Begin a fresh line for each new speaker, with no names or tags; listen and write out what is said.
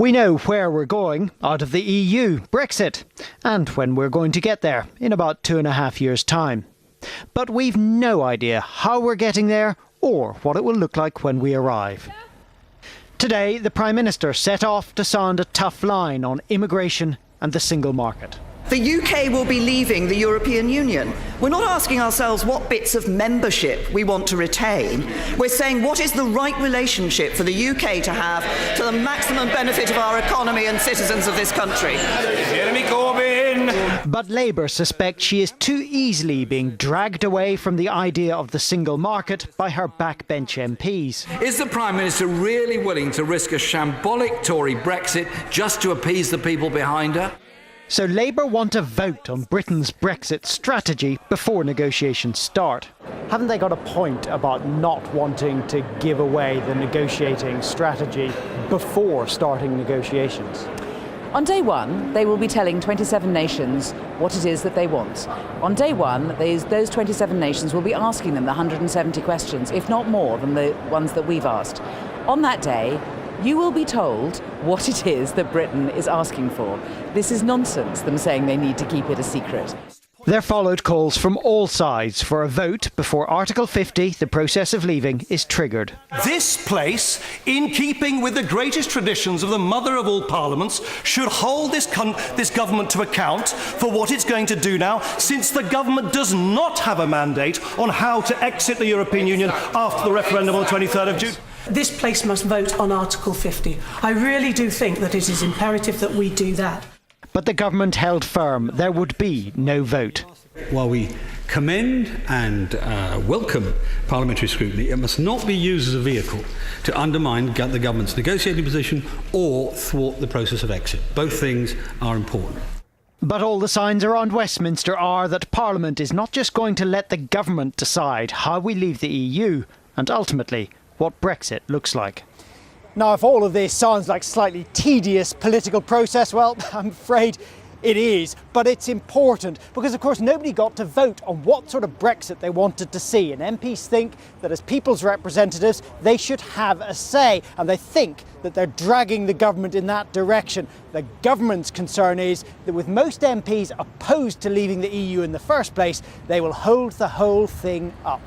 We know where we're going, out of the EU, Brexit, and when we're going to get there, in about 2.5 years' time. But we've no idea how we're getting there or what it will look like when we arrive. Today, the Prime Minister set off to sound a tough line on immigration and the single market.
The UK will be leaving the European Union. We're not asking ourselves what bits of membership we want to retain. We're saying what is the right relationship for the UK to have to the maximum benefit of our economy and citizens of this country.
Jeremy Corbyn!
But Labour suspects she is too easily being dragged away from the idea of the single market by her backbench MPs.
Is the Prime Minister really willing to risk a shambolic Tory Brexit just to appease the people behind her?
So Labour want a vote on Britain's Brexit strategy before negotiations start. Haven't they got a point about not wanting to give away the negotiating strategy before starting negotiations?
On day one, they will be telling 27 nations what it is that they want. On day one, those 27 nations will be asking them the 170 questions, if not more than the ones that we've asked. On that day, you will be told what it is that Britain is asking for. This is nonsense, them saying they need to keep it a secret.
There followed calls from all sides for a vote before Article 50, the process of leaving, is triggered.
This place, in keeping with the greatest traditions of the mother of all parliaments, should hold this government to account for what it's going to do now, since the government does not have a mandate on how to exit the European Union after the referendum on the 23rd of June.
This place must vote on Article 50. I really do think that it is imperative that we do that.
But the government held firm there would be no vote.
While we commend and welcome parliamentary scrutiny, it must not be used as a vehicle to undermine the government's negotiating position or thwart the process of exit. Both things are important.
But all the signs around Westminster are that Parliament is not just going to let the government decide how we leave the EU and ultimately what Brexit looks like.
Now, if all of this sounds like slightly tedious political process, well, I'm afraid it is, but it's important because, of course, nobody got to vote on what sort of Brexit they wanted to see. And MPs think that as people's representatives, they should have a say, and they think that they're dragging the government in that direction. The government's concern is that with most MPs opposed to leaving the EU in the first place, they will hold the whole thing up.